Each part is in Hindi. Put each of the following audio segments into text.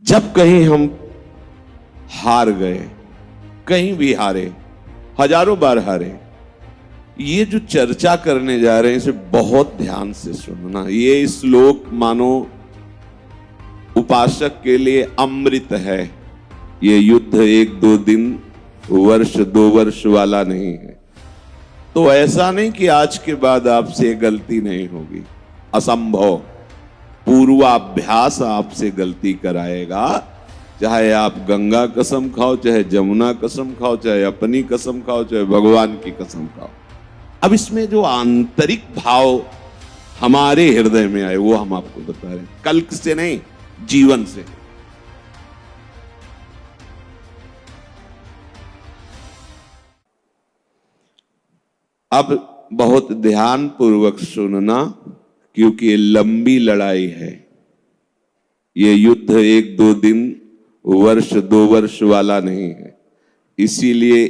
जब कहीं हम हार गए, कहीं भी हारे, हजारों बार हारे, ये जो चर्चा करने जा रहे हैं इसे बहुत ध्यान से सुनना। ये श्लोक मानो उपासक के लिए अमृत है। ये युद्ध 1-2 दिन, वर्ष 2 वर्ष वाला नहीं है। तो ऐसा नहीं कि आज के बाद आपसे गलती नहीं होगी, असंभव। पूर्वाभ्यास आपसे गलती कराएगा। चाहे आप गंगा कसम खाओ, चाहे जमुना कसम खाओ, चाहे अपनी कसम खाओ, चाहे भगवान की कसम खाओ। अब इसमें जो आंतरिक भाव हमारे हृदय में आए वो हम आपको बता रहे हैं, कल्क से नहीं, जीवन से। अब बहुत ध्यान पूर्वक सुनना, क्योंकि ये लंबी लड़ाई है। ये युद्ध 1-2 दिन, वर्ष 2 वर्ष वाला नहीं है। इसीलिए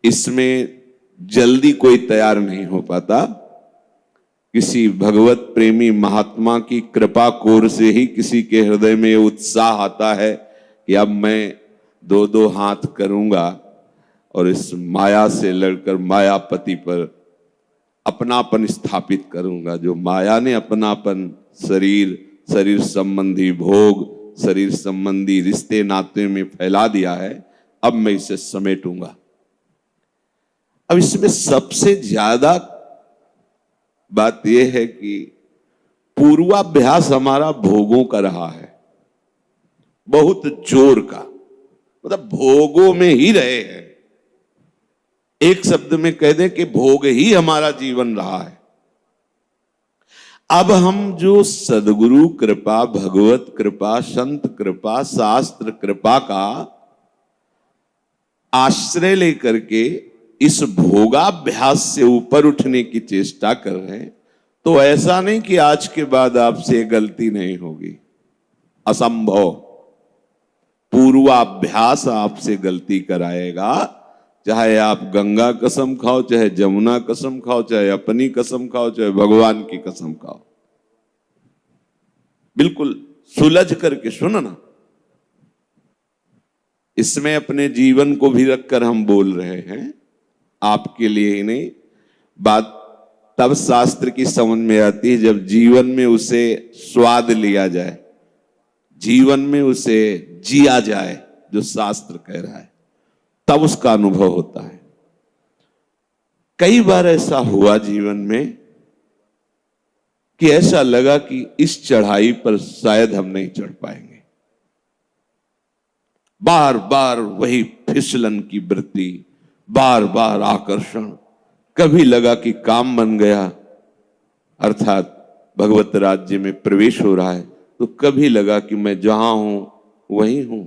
इसमें जल्दी कोई तैयार नहीं हो पाता। किसी भगवत प्रेमी महात्मा की कृपा कोर से ही किसी के हृदय में उत्साह आता है कि अब मैं 2-2 हाथ करूंगा और इस माया से लड़कर मायापति पर अपनापन स्थापित करूंगा। जो माया ने अपनापन शरीर संबंधी भोग, शरीर संबंधी रिश्ते नाते में फैला दिया है, अब मैं इसे समेटूंगा। अब इसमें सबसे ज्यादा बात यह है कि पूर्वाभ्यास हमारा भोगों का रहा है, बहुत जोर का, मतलब भोगों में ही रहे हैं। एक शब्द में कह दें कि भोग ही हमारा जीवन रहा है। अब हम जो सदगुरु कृपा, भगवत कृपा, संत कृपा, शास्त्र कृपा का आश्रय लेकर के इस भोगाभ्यास से ऊपर उठने की चेष्टा कर रहे हैं, तो ऐसा नहीं कि आज के बाद आपसे गलती नहीं होगी, असंभव। पूर्वाभ्यास आपसे गलती कराएगा। चाहे आप गंगा कसम खाओ, चाहे जमुना कसम खाओ, चाहे अपनी कसम खाओ, चाहे भगवान की कसम खाओ। बिल्कुल सुलझ करके सुनना। इसमें अपने जीवन को भी रखकर हम बोल रहे हैं, आपके लिए ही नहीं। बात तब शास्त्र की समझ में आती है जब जीवन में उसे स्वाद लिया जाए, जीवन में उसे जिया जाए, जो शास्त्र कह रहा है, तब उसका अनुभव होता है। कई बार ऐसा हुआ जीवन में कि ऐसा लगा कि इस चढ़ाई पर शायद हम नहीं चढ़ पाएंगे। बार बार वही फिसलन की वृत्ति, बार बार आकर्षण। कभी लगा कि काम बन गया, अर्थात भगवत राज्य में प्रवेश हो रहा है, तो कभी लगा कि मैं जहां हूं वहीं हूं।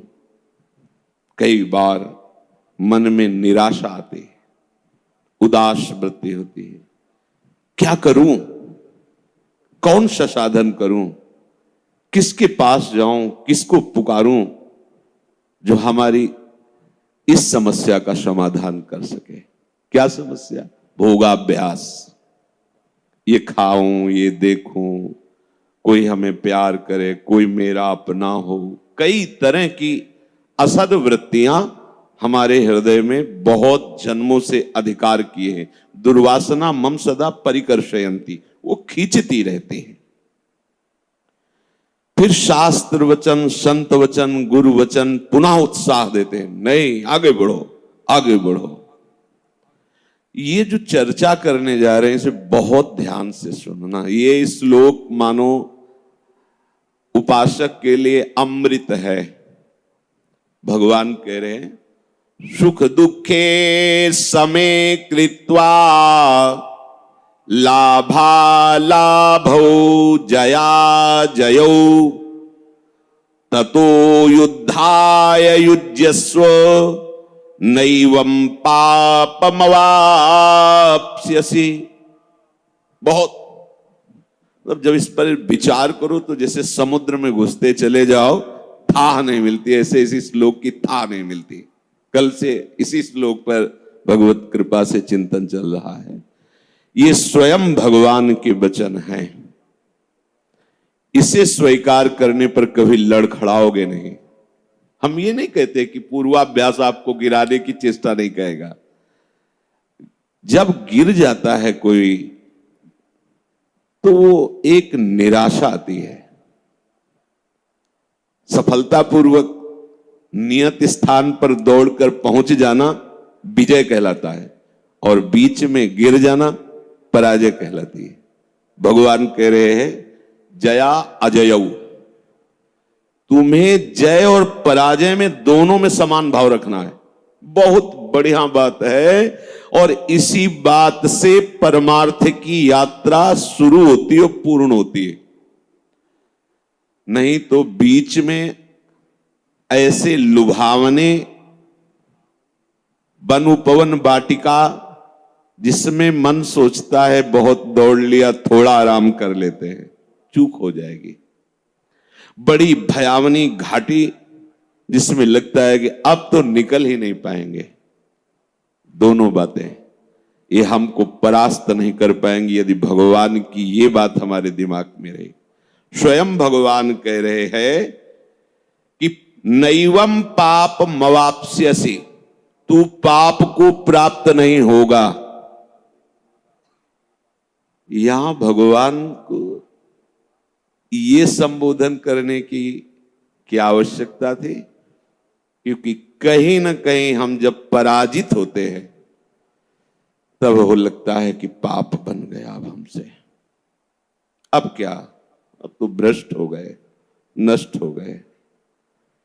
कई बार मन में निराशा आती है, उदास वृत्ति होती है। क्या करूं, कौन सा साधन करूं, किसके पास जाऊं, किसको पुकारूं जो हमारी इस समस्या का समाधान कर सके। क्या समस्या? भोगाभ्यास। ये खाऊं, ये देखूं, कोई हमें प्यार करे, कोई मेरा अपना हो। कई तरह की असद वृत्तियां हमारे हृदय में बहुत जन्मों से अधिकार किए हैं। दुर्वासना मम सदा परिकर्षयन्ति, वो खींचती रहती हैं। फिर शास्त्र वचन, संत वचन, गुरु वचन पुनः उत्साह देते हैं, नहीं आगे बढ़ो, आगे बढ़ो। ये जो चर्चा करने जा रहे हैं इसे बहुत ध्यान से सुनना। ये श्लोक मानो उपासक के लिए अमृत है। भगवान कह रहे हैं, सुख दुखे समे कृत्वा लाभा लाभौ जया जयौ ततो युद्धाय युज्यस्व नैवं पापमवाप्स्यसि। बहुत, मतलब जब इस पर विचार करो तो जैसे समुद्र में घुसते चले जाओ, थाह नहीं मिलती। ऐसे इसी श्लोक की थाह नहीं मिलती। कल से इसी श्लोक पर भगवत कृपा से चिंतन चल रहा है। ये स्वयं भगवान के वचन हैं। इसे स्वीकार करने पर कभी लड़खड़ाओगे नहीं। हम ये नहीं कहते कि पूर्वाभ्यास आपको गिराने की चेष्टा नहीं करेगा। जब गिर जाता है कोई तो वो एक निराशा आती है। सफलतापूर्वक नियत स्थान पर दौड़कर पहुंच जाना विजय कहलाता है और बीच में गिर जाना पराजय कहलाती है। भगवान कह रहे हैं जया अजयऊ, तुम्हें जय और पराजय में दोनों में समान भाव रखना है। बहुत बढ़िया बात है और इसी बात से परमार्थ की यात्रा शुरू होती है और पूर्ण होती है। नहीं तो बीच में ऐसे लुभावने वन उपवन वाटिका जिसमें मन सोचता है बहुत दौड़ लिया, थोड़ा आराम कर लेते हैं, चूक हो जाएगी। बड़ी भयावनी घाटी जिसमें लगता है कि अब तो निकल ही नहीं पाएंगे। दोनों बातें ये हमको परास्त नहीं कर पाएंगी यदि भगवान की ये बात हमारे दिमाग में रही। स्वयं भगवान कह रहे हैं कि नैवम पाप मवाप्स्यसि, तू पाप को प्राप्त नहीं होगा। यहां भगवान को ये संबोधन करने की क्या आवश्यकता थी? क्योंकि कहीं ना कहीं हम जब पराजित होते हैं तब हो लगता है कि पाप बन गया अब हमसे। अब क्या, अब तो भ्रष्ट हो गए, नष्ट हो गए।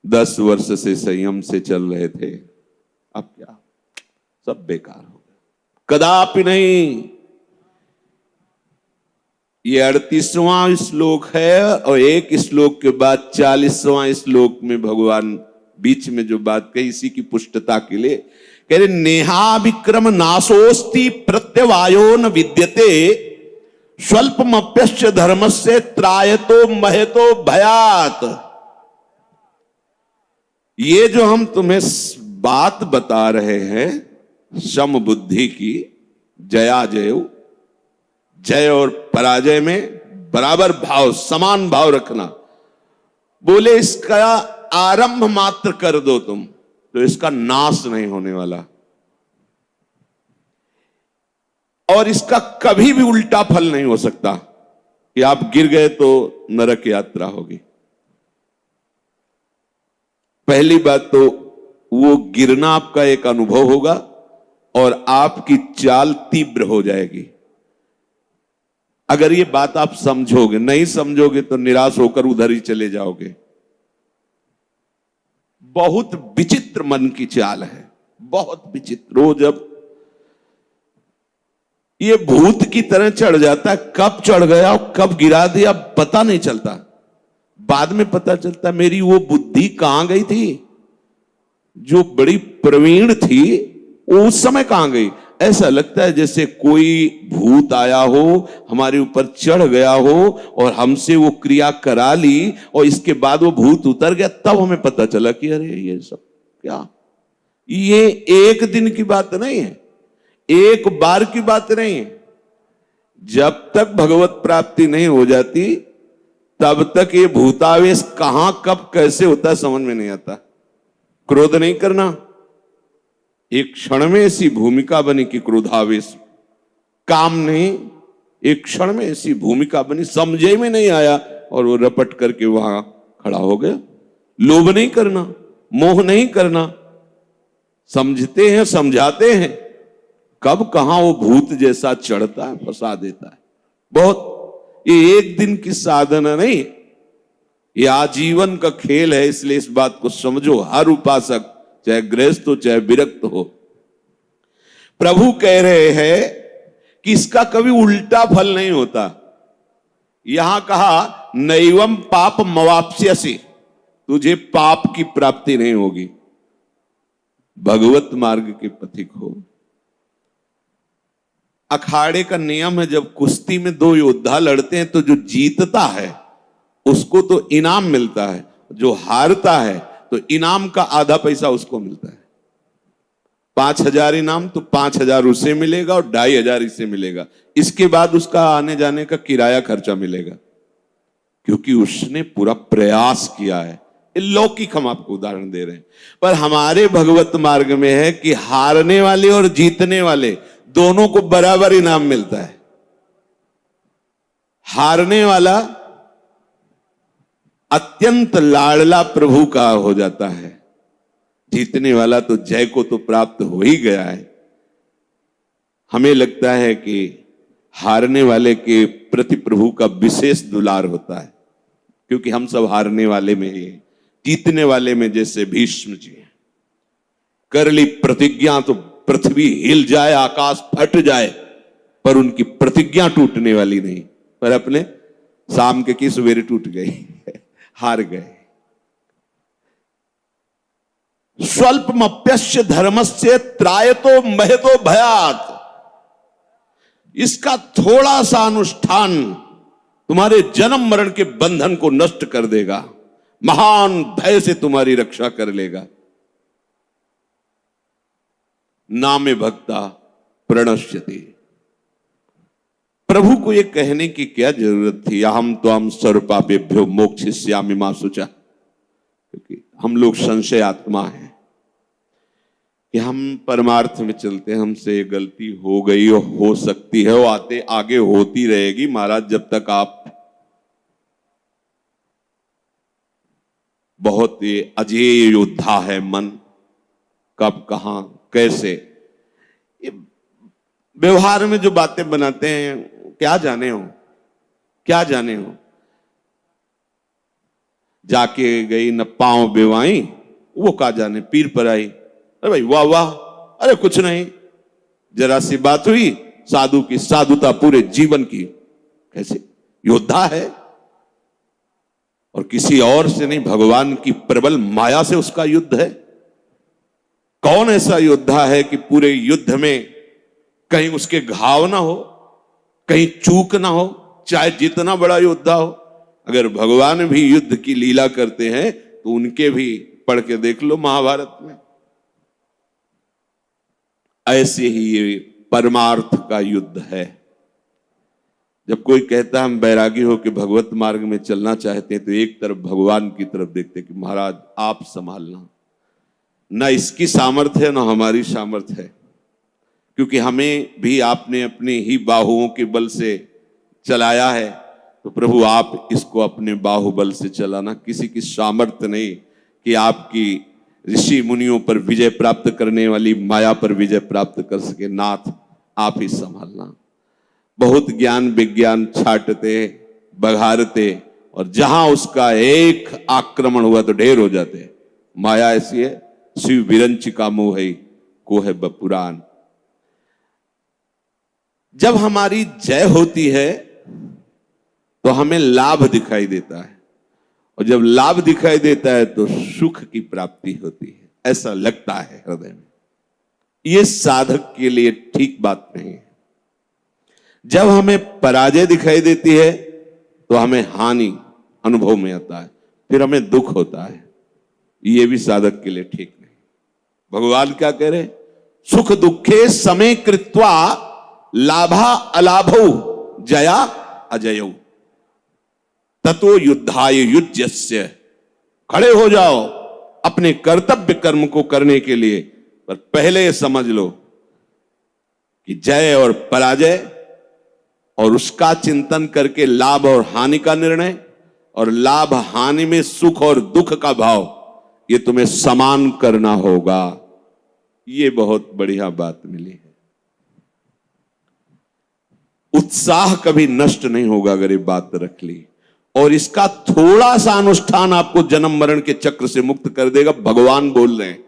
10 वर्ष से संयम से चल रहे थे, अब क्या, सब बेकार हो गया। कदापि नहीं। ये 38वां श्लोक है और एक श्लोक के बाद 40वां श्लोक में भगवान बीच में जो बात कही इसी की पुष्टता के लिए कह रहे नेहा विक्रम नाशोस्ति प्रत्यवायो न विद्यते स्वल्पमप्यश्च धर्मस्य त्रायतो महतो भयात। ये जो हम तुम्हें बात बता रहे हैं सम बुद्धि की, जया जय, जय और पराजय में बराबर भाव, समान भाव रखना। बोले इसका आरंभ मात्र कर दो तुम तो इसका नाश नहीं होने वाला और इसका कभी भी उल्टा फल नहीं हो सकता कि आप गिर गए तो नरक यात्रा होगी। पहली बात तो वो गिरना आपका एक अनुभव होगा और आपकी चाल तीव्र हो जाएगी। अगर ये बात आप समझोगे, नहीं समझोगे तो निराश होकर उधर ही चले जाओगे। बहुत विचित्र मन की चाल है, बहुत विचित्र। वो जब ये भूत की तरह चढ़ जाता है, कब चढ़ गया और कब गिरा दिया पता नहीं चलता। बाद में पता चलता मेरी वो बुद्धि कहां गई थी, जो बड़ी प्रवीण थी वो उस समय कहां गई। ऐसा लगता है जैसे कोई भूत आया हो, हमारे ऊपर चढ़ गया हो और हमसे वो क्रिया करा ली और इसके बाद वो भूत उतर गया, तब हमें पता चला कि अरे ये सब क्या। ये एक दिन की बात नहीं है, एक बार की बात नहीं है। जब तक भगवत प्राप्ति नहीं हो जाती तब तक ये भूतावेश कहां कब कैसे होता है समझ में नहीं आता। क्रोध नहीं करना, एक क्षण में ऐसी भूमिका बनी कि क्रोधावेश, काम नहीं, एक क्षण में ऐसी भूमिका बनी, समझे में नहीं आया और वो रपट करके वहां खड़ा हो गया। लोभ नहीं करना, मोह नहीं करना, समझते हैं, समझाते हैं, कब कहां वो भूत जैसा चढ़ता है, फंसा देता है। बहुत, ये एक दिन की साधना नहीं, ये आजीवन का खेल है। इसलिए इस बात को समझो, हर उपासक चाहे गृहस्थ हो चाहे विरक्त हो। प्रभु कह रहे हैं कि इसका कभी उल्टा फल नहीं होता। यहां कहा नैवम पाप मवाप्स्यसि, तुझे पाप की प्राप्ति नहीं होगी। भगवत मार्ग के पथिक हो। अखाड़े का नियम है, जब कुश्ती में 2 योद्धा लड़ते हैं तो जो जीतता है उसको तो इनाम मिलता है, जो हारता है तो इनाम का आधा पैसा उसको मिलता है। 5,000 इनाम तो 5,000 उसे मिलेगा और 2,500 इसे मिलेगा। इसके बाद उसका आने जाने का किराया खर्चा मिलेगा। क्योंकि उसने पूरा प्रयास किया है। लौकिक हम आपको उदाहरण दे रहे हैं, पर हमारे भगवत मार्ग में है कि हारने वाले और जीतने वाले दोनों को बराबर इनाम मिलता है। हारने वाला अत्यंत लाडला प्रभु का हो जाता है, जीतने वाला तो जय को तो प्राप्त हो ही गया है। हमें लगता है कि हारने वाले के प्रति प्रभु का विशेष दुलार होता है, क्योंकि हम सब हारने वाले में ही, जीतने वाले में जैसे भीष्म जी कर ली प्रतिज्ञा तो पृथ्वी हिल जाए, आकाश फट जाए, पर उनकी प्रतिज्ञा टूटने वाली नहीं। पर अपने शाम के की सवेरे टूट गई, हार गए। स्वल्पमप्यस्य धर्मस्य त्रायतो महतो भयात्, इसका थोड़ा सा अनुष्ठान तुम्हारे जन्म मरण के बंधन को नष्ट कर देगा, महान भय से तुम्हारी रक्षा कर लेगा। नामे भक्ता प्रणश्यति। प्रभु को यह कहने की क्या जरूरत थी, अहम त्वाम सर्वपापेभ्यो मोक्षयिष्यामि मा शुचा, क्योंकि हम लोग संशय आत्मा हैं कि हम परमार्थ में चलते हैं, हमसे गलती हो गई और हो सकती है, वो आते आगे होती रहेगी महाराज, जब तक आप बहुत अजेय योद्धा है मन, कब कहां कैसे ये व्यवहार में जो बातें बनाते हैं, क्या जाने हो, क्या जाने हो। जाके गई न पांव बेवाई, वो का जाने पीर पर आई, अरे भाई वाह वाह, अरे कुछ नहीं, जरा सी बात हुई, साधु की साधुता पूरे जीवन की, कैसे योद्धा है, और किसी और से नहीं, भगवान की प्रबल माया से उसका युद्ध है। कौन ऐसा योद्धा है कि पूरे युद्ध में कहीं उसके घाव ना हो, कहीं चूक ना हो, चाहे जितना बड़ा योद्धा हो। अगर भगवान भी युद्ध की लीला करते हैं तो उनके भी पढ़ के देख लो महाभारत में। ऐसे ही ये परमार्थ का युद्ध है। जब कोई कहता है हम बैरागी हो कि भगवत मार्ग में चलना चाहते हैं, तो एक तरफ भगवान की तरफ देखते कि महाराज आप संभालना, ना इसकी सामर्थ्य है ना हमारी सामर्थ्य है, क्योंकि हमें भी आपने अपने ही बाहुओं के बल से चलाया है, तो प्रभु आप इसको अपने बाहुबल से चलाना। किसी की सामर्थ्य नहीं कि आपकी ऋषि मुनियों पर विजय प्राप्त करने वाली माया पर विजय प्राप्त कर सके। नाथ आप ही संभालना। बहुत ज्ञान विज्ञान छाटते बघारते, और जहां उसका एक आक्रमण हुआ तो ढेर हो जाते। माया ऐसी है, शिव विरंच का मोह है को है बपुरान। जब हमारी जय होती है तो हमें लाभ दिखाई देता है, और जब लाभ दिखाई देता है तो सुख की प्राप्ति होती है, ऐसा लगता है हृदय में। यह साधक के लिए ठीक बात नहीं है। जब हमें पराजय दिखाई देती है तो हमें हानि अनुभव में आता है, फिर हमें दुख होता है। यह भी साधक के लिए ठीक नहीं। भगवान क्या कह रहे, सुख दुखे समय कृत्वा लाभा अलाभौ जया अजयौ ततो युद्धाय युज्यस्य। खड़े हो जाओ अपने कर्तव्य कर्म को करने के लिए, पर पहले समझ लो कि जय और पराजय और उसका चिंतन करके लाभ और हानि का निर्णय, और लाभ हानि में सुख और दुख का भाव, ये तुम्हें समान करना होगा। ये बहुत बढ़िया बात मिली है। उत्साह कभी नष्ट नहीं होगा अगर ये बात रख ली, और इसका थोड़ा सा अनुष्ठान आपको जन्म मरण के चक्र से मुक्त कर देगा। भगवान बोल रहे हैं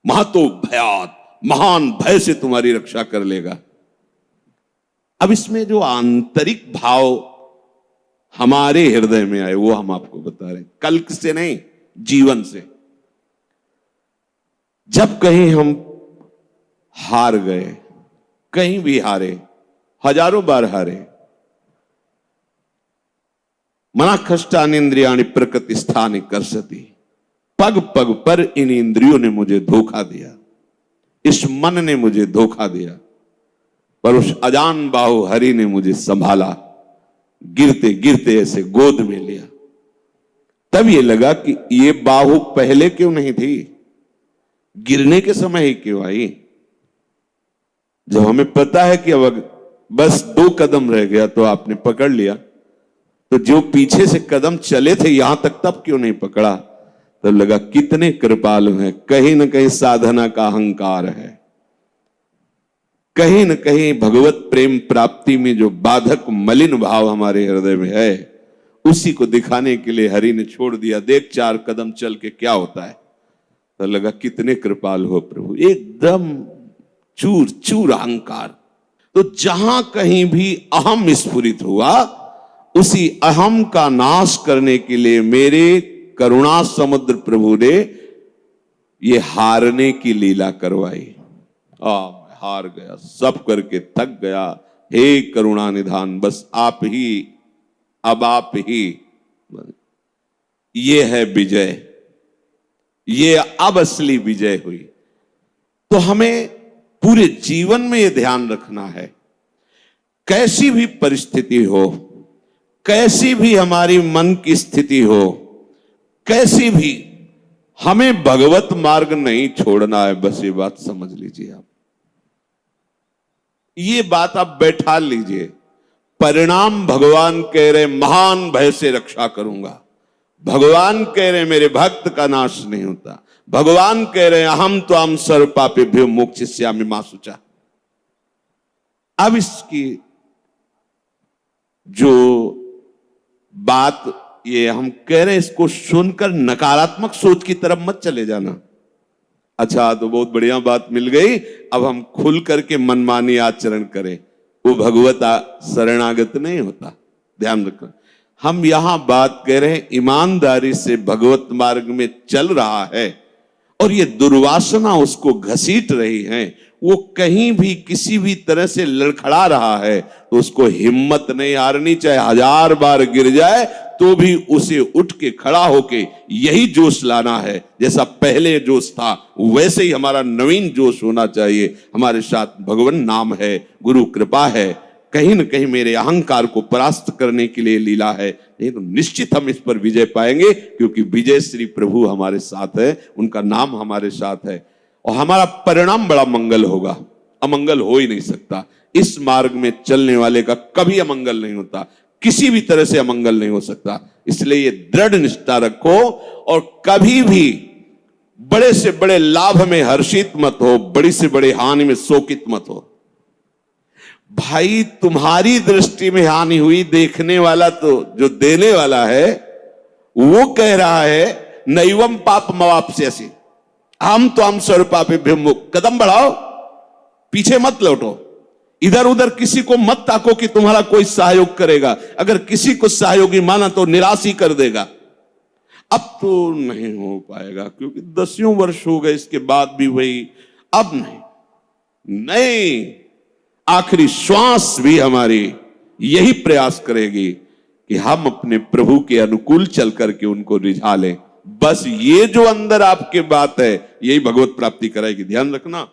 महतो भयात, महान भय से तुम्हारी रक्षा कर लेगा। अब इसमें जो आंतरिक भाव हमारे हृदय में आए वो हम आपको बता रहे हैं, कल्क से नहीं, जीवन से। जब कहीं हम हार गए, कहीं भी हारे, हजारों बार हारे, मना खष्टान इंद्रियाणि प्रकृति स्थान कर्षति, पग पग पर इन इंद्रियों ने मुझे धोखा दिया, इस मन ने मुझे धोखा दिया, पर उस अजान बाहु हरि ने मुझे संभाला। गिरते गिरते ऐसे गोद में लिया। तब ये लगा कि ये बाहु पहले क्यों नहीं थी, गिरने के समय ही क्यों आई। जब हमें पता है कि अब बस 2 कदम रह गया तो आपने पकड़ लिया, तो जो पीछे से कदम चले थे यहां तक तब क्यों नहीं पकड़ा। तब लगा कितने कृपालु हैं, कहीं ना कहीं साधना का अहंकार है, कहीं न कहीं भगवत प्रेम प्राप्ति में जो बाधक मलिन भाव हमारे हृदय में है उसी को दिखाने के लिए हरि ने छोड़ दिया। देख 4 कदम चल के क्या होता है। तो लगा कितने कृपालु हो प्रभु, एकदम चूर चूर अहंकार। तो जहां कहीं भी अहम स्फुरित हुआ उसी अहम का नाश करने के लिए मेरे करुणा समुद्र प्रभु ने ये हारने की लीला करवाई। हार गया, सब करके थक गया। हे करुणा निधान, बस आप ही, अब आप ही। ये है विजय, ये अब असली विजय हुई। तो हमें पूरे जीवन में यह ध्यान रखना है, कैसी भी परिस्थिति हो, कैसी भी हमारी मन की स्थिति हो, कैसी भी, हमें भगवत मार्ग नहीं छोड़ना है। बस ये बात समझ लीजिए आप, ये बात आप बैठा लीजिए। परिणाम भगवान कह रहे महान भय से रक्षा करूंगा, भगवान कह रहे मेरे भक्त का नाश नहीं होता, भगवान कह रहे अहम तो हम सर्व पापेभ्यो मोक्षयिष्यामि मा शुचा। अब इसकी जो बात ये हम कह रहे हैं इसको सुनकर नकारात्मक सोच की तरफ मत चले जाना। अच्छा तो बहुत बढ़िया बात मिल गई, अब हम खुल करके मनमानी आचरण करें, वो भगवत शरणागत नहीं होता। ध्यान रखना, हम यहां बात कह रहे हैं ईमानदारी से भगवत मार्ग में चल रहा है और ये दुर्वासना उसको घसीट रही है, वो कहीं भी किसी भी तरह से लड़खड़ा रहा है तो उसको हिम्मत नहीं हारनी, चाहे 1000 बार गिर जाए तो भी उसे उठ के खड़ा होके यही जोश लाना है। जैसा पहले जोश था वैसे ही हमारा नवीन जोश होना चाहिए। हमारे साथ भगवान नाम है, गुरु कृपा है, कहीं न कहीं मेरे अहंकार को परास्त करने के लिए लीला है। नहीं तो निश्चित हम इस पर विजय पाएंगे, क्योंकि विजय श्री प्रभु हमारे साथ है, उनका नाम हमारे साथ है और हमारा परिणाम बड़ा मंगल होगा। अमंगल हो ही नहीं सकता। इस मार्ग में चलने वाले का कभी अमंगल नहीं होता, किसी भी तरह से अमंगल नहीं हो सकता। इसलिए ये दृढ़ निष्ठा रखो और कभी भी बड़े से बड़े लाभ में हर्षित मत हो, बड़ी से बड़ी हानि में शोकित मत हो। भाई तुम्हारी दृष्टि में हानि हुई, देखने वाला तो जो देने वाला है वो कह रहा है नैवम पाप मवाप्स्यसि, हम तो हम सर्व पापेभ्यो मोक्षयिष्यामि। कदम बढ़ाओ, पीछे मत लौटो, इधर उधर किसी को मत ताको कि तुम्हारा कोई सहयोग करेगा। अगर किसी को सहयोगी माना तो निराश ही कर देगा। अब तो नहीं हो पाएगा क्योंकि 10 वर्ष हो गए, इसके बाद भी वही, अब नहीं। आखिरी श्वास भी हमारी यही प्रयास करेगी कि हम अपने प्रभु के अनुकूल चल करके उनको रिझा लें। बस ये जो अंदर आपके बात है यही भगवत प्राप्ति कराएगी। ध्यान रखना।